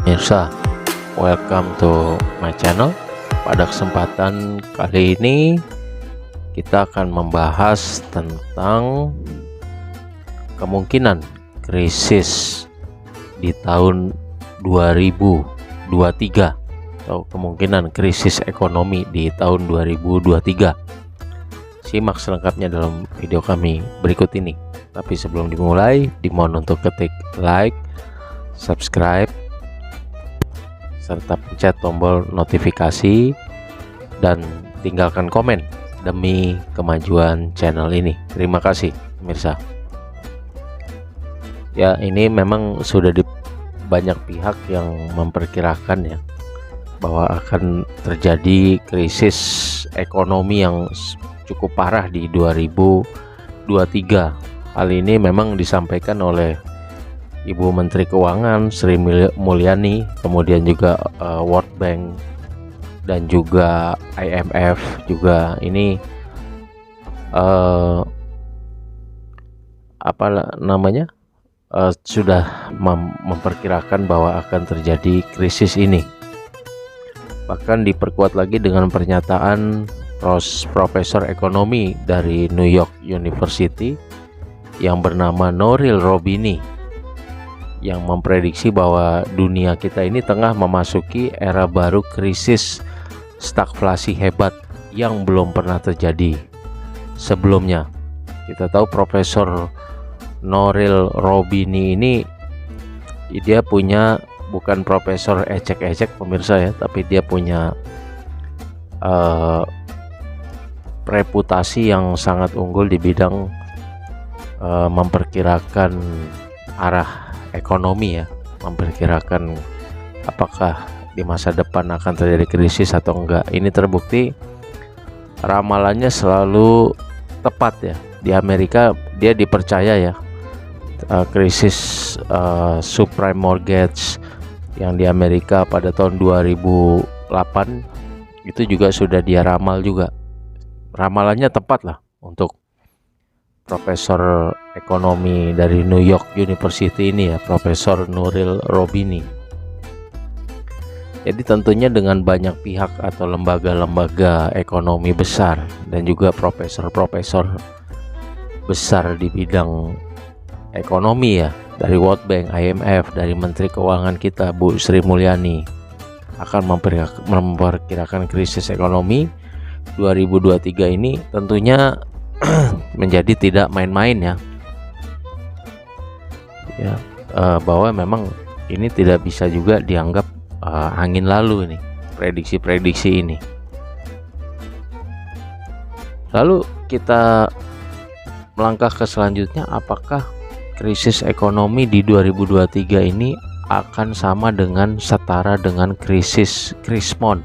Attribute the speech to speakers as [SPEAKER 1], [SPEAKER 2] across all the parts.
[SPEAKER 1] Mirsa, welcome to my channel. Pada kesempatan kali ini kita akan membahas tentang kemungkinan krisis di tahun 2023 atau kemungkinan krisis ekonomi di tahun 2023. Simak selengkapnya dalam video kami berikut ini. Tapi sebelum dimulai, dimohon untuk ketik like, subscribe, serta pencet tombol notifikasi dan tinggalkan komen demi kemajuan channel ini. Terima kasih pemirsa. Ya, ini memang sudah di banyak pihak yang memperkirakan ya bahwa akan terjadi krisis ekonomi yang cukup parah di 2023. Hal ini memang disampaikan oleh Ibu Menteri Keuangan Sri Mulyani, kemudian juga World Bank dan juga IMF juga ini sudah memperkirakan bahwa akan terjadi krisis ini. Bahkan diperkuat lagi dengan pernyataan Profesor Ekonomi dari New York University yang bernama Nouriel Roubini yang memprediksi bahwa dunia kita ini tengah memasuki era baru krisis stagflasi hebat yang belum pernah terjadi sebelumnya. Kita tahu Profesor Nouriel Roubini ini dia punya, bukan profesor ecek-ecek pemirsa ya, tapi dia punya reputasi yang sangat unggul di bidang memperkirakan arah ekonomi ya, memperkirakan apakah di masa depan akan terjadi krisis atau enggak. Ini terbukti ramalannya selalu tepat ya. Di Amerika dia dipercaya ya, krisis subprime mortgage yang di Amerika pada tahun 2008 itu juga sudah dia ramal juga. Ramalannya tepat lah untuk Profesor Ekonomi dari New York University ini ya, Profesor Nouriel Roubini. Jadi tentunya dengan banyak pihak atau lembaga-lembaga ekonomi besar dan juga profesor-profesor besar di bidang ekonomi ya, dari World Bank, IMF, dari Menteri Keuangan kita Bu Sri Mulyani akan memperkirakan krisis ekonomi 2023 ini tentunya menjadi tidak main-main ya, bahwa memang ini tidak bisa juga dianggap angin lalu ini, prediksi-prediksi ini. Lalu kita melangkah ke selanjutnya, apakah krisis ekonomi di 2023 ini akan sama dengan setara dengan krisis Krismon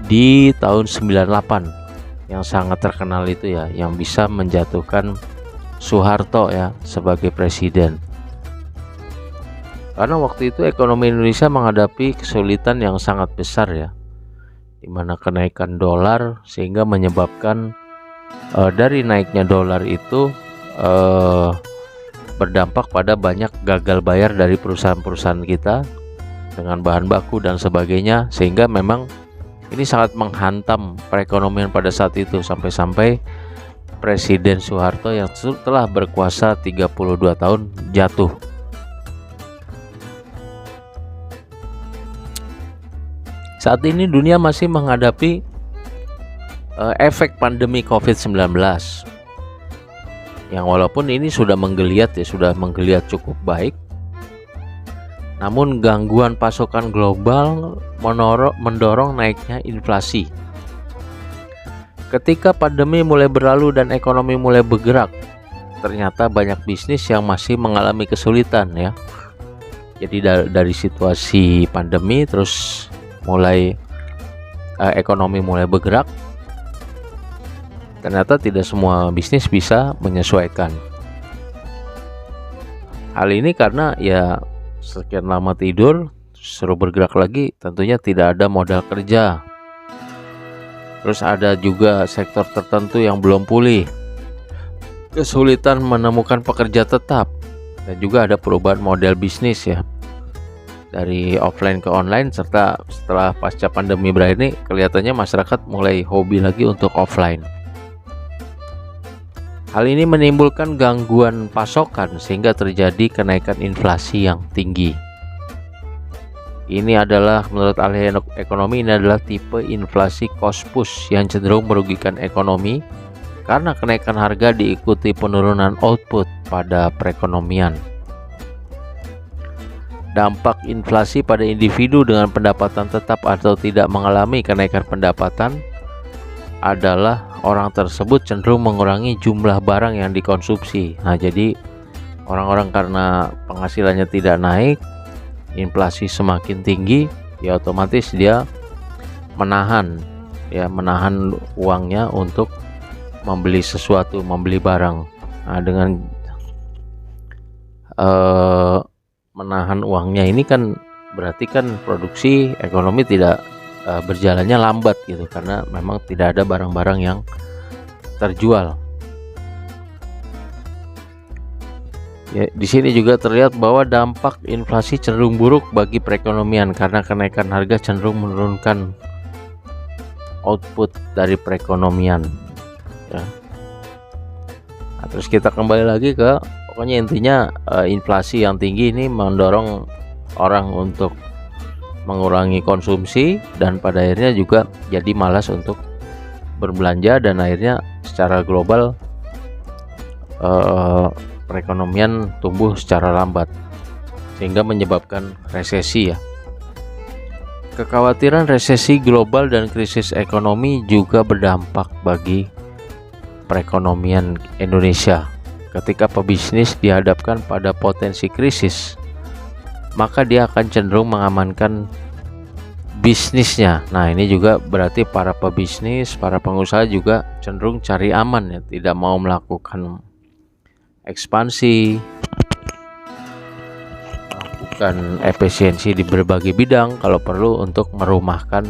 [SPEAKER 1] di tahun 98 yang sangat terkenal itu ya, yang bisa menjatuhkan Soeharto ya sebagai presiden. Karena waktu itu ekonomi Indonesia menghadapi kesulitan yang sangat besar ya, di mana kenaikan dolar sehingga menyebabkan dari naiknya dolar itu berdampak pada banyak gagal bayar dari perusahaan-perusahaan kita dengan bahan baku dan sebagainya, sehingga memang ini sangat menghantam perekonomian pada saat itu, sampai-sampai Presiden Soeharto yang telah berkuasa 32 tahun jatuh. Saat ini dunia masih menghadapi efek pandemi COVID-19 yang walaupun ini sudah menggeliat ya, sudah menggeliat cukup baik, namun gangguan pasokan global mendorong naiknya inflasi. Ketika pandemi mulai berlalu dan ekonomi mulai bergerak, ternyata banyak bisnis yang masih mengalami kesulitan ya. Jadi dari situasi pandemi terus mulai ekonomi mulai bergerak, ternyata tidak semua bisnis bisa menyesuaikan. Hal ini karena ya sekian lama tidur, suruh bergerak lagi, tentunya tidak ada modal kerja. Terus ada juga sektor tertentu yang belum pulih, kesulitan menemukan pekerja tetap, dan juga ada perubahan model bisnis ya. dari offline ke online, serta setelah pasca pandemi berakhir ini kelihatannya masyarakat mulai hobi lagi untuk offline. Hal ini menimbulkan gangguan pasokan sehingga terjadi kenaikan inflasi yang tinggi. Ini adalah, menurut ahli ekonomi, ini adalah tipe inflasi cost push yang cenderung merugikan ekonomi karena kenaikan harga diikuti penurunan output pada perekonomian. Dampak inflasi pada individu dengan pendapatan tetap atau tidak mengalami kenaikan pendapatan adalah orang tersebut cenderung mengurangi jumlah barang yang dikonsumsi. Nah, jadi orang-orang karena penghasilannya tidak naik, inflasi semakin tinggi, ya otomatis dia menahan uangnya untuk membeli sesuatu, membeli barang. Nah, dengan menahan uangnya ini kan berarti kan produksi ekonomi tidak berjalannya lambat gitu, karena memang tidak ada barang-barang yang terjual. Ya, di sini juga terlihat bahwa dampak inflasi cenderung buruk bagi perekonomian karena kenaikan harga cenderung menurunkan output dari perekonomian. Ya. Nah, terus kita kembali lagi ke, pokoknya intinya inflasi yang tinggi ini mendorong orang untuk mengurangi konsumsi dan pada akhirnya juga jadi malas untuk berbelanja, dan akhirnya secara global perekonomian tumbuh secara lambat sehingga menyebabkan resesi ya. Kekhawatiran resesi global dan krisis ekonomi juga berdampak bagi perekonomian Indonesia. Ketika pebisnis dihadapkan pada potensi krisis, maka dia akan cenderung mengamankan bisnisnya. Nah, ini juga berarti para pebisnis, para pengusaha juga cenderung cari aman ya, tidak mau melakukan ekspansi, melakukan efisiensi di berbagai bidang, kalau perlu untuk merumahkan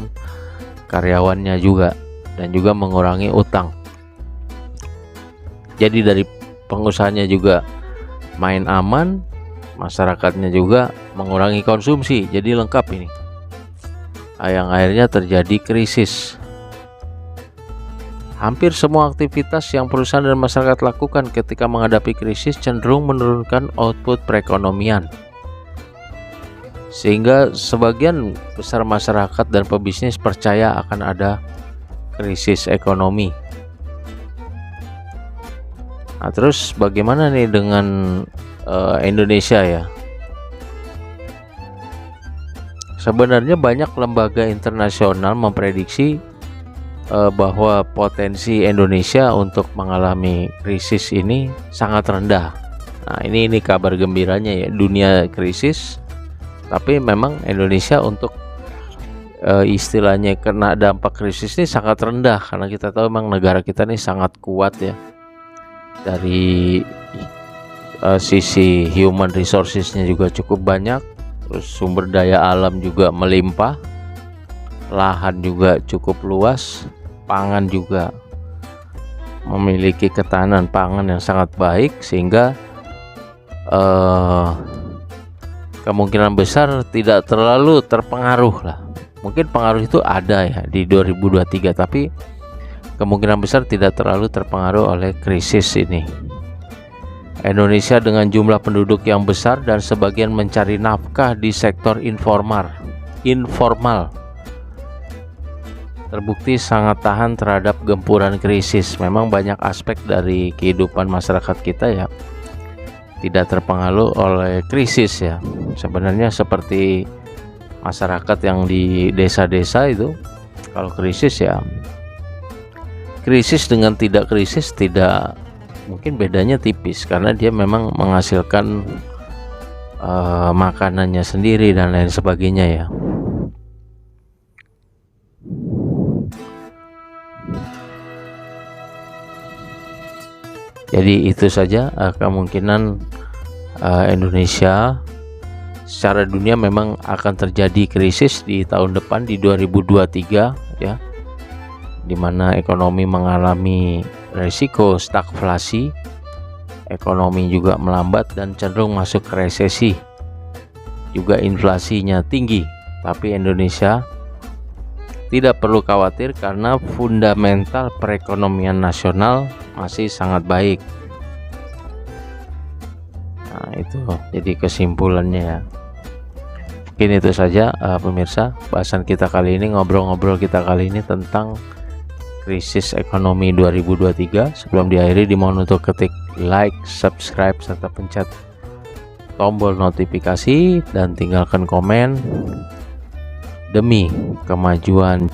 [SPEAKER 1] karyawannya juga, dan juga mengurangi utang. Jadi dari pengusahanya juga main aman, masyarakatnya juga mengurangi konsumsi, jadi lengkap ini. Yang akhirnya terjadi krisis. Hampir semua aktivitas yang perusahaan dan masyarakat lakukan ketika menghadapi krisis cenderung menurunkan output perekonomian, sehingga sebagian besar masyarakat dan pebisnis percaya akan ada krisis ekonomi. Nah, terus bagaimana nih dengan Indonesia ya? Sebenarnya banyak lembaga internasional memprediksi bahwa potensi Indonesia untuk mengalami krisis ini sangat rendah. Nah, ini kabar gembiranya ya, dunia krisis, tapi memang Indonesia untuk istilahnya kena dampak krisis ini sangat rendah, karena kita tahu memang negara kita ini sangat kuat ya, dari sisi human resourcesnya juga cukup banyak, terus sumber daya alam juga melimpah, lahan juga cukup luas, pangan juga memiliki ketahanan pangan yang sangat baik, sehingga kemungkinan besar tidak terlalu terpengaruh lah. Mungkin pengaruh itu ada ya di 2023, tapi kemungkinan besar tidak terlalu terpengaruh oleh krisis ini. Indonesia dengan jumlah penduduk yang besar dan sebagian mencari nafkah di sektor informal terbukti sangat tahan terhadap gempuran krisis. Memang banyak aspek dari kehidupan masyarakat kita ya tidak terpengaruh oleh krisis ya. Sebenarnya seperti masyarakat yang di desa-desa itu, kalau krisis ya, krisis dengan tidak krisis tidak mungkin bedanya tipis, karena dia memang menghasilkan makanannya sendiri dan lain sebagainya ya. Jadi itu saja kemungkinan Indonesia secara dunia memang akan terjadi krisis di tahun depan, di 2023 ya, di mana ekonomi mengalami risiko stagflasi, ekonomi juga melambat dan cenderung masuk ke resesi. juga inflasinya tinggi, tapi Indonesia tidak perlu khawatir karena fundamental perekonomian nasional masih sangat baik. Nah, itu jadi kesimpulannya ya. Mungkin itu saja pemirsa bahasan kita kali ini, ngobrol-ngobrol kita kali ini tentang krisis ekonomi 2023. Sebelum diakhiri dimohon untuk ketik like, subscribe, serta pencet tombol notifikasi dan tinggalkan komen demi kemajuan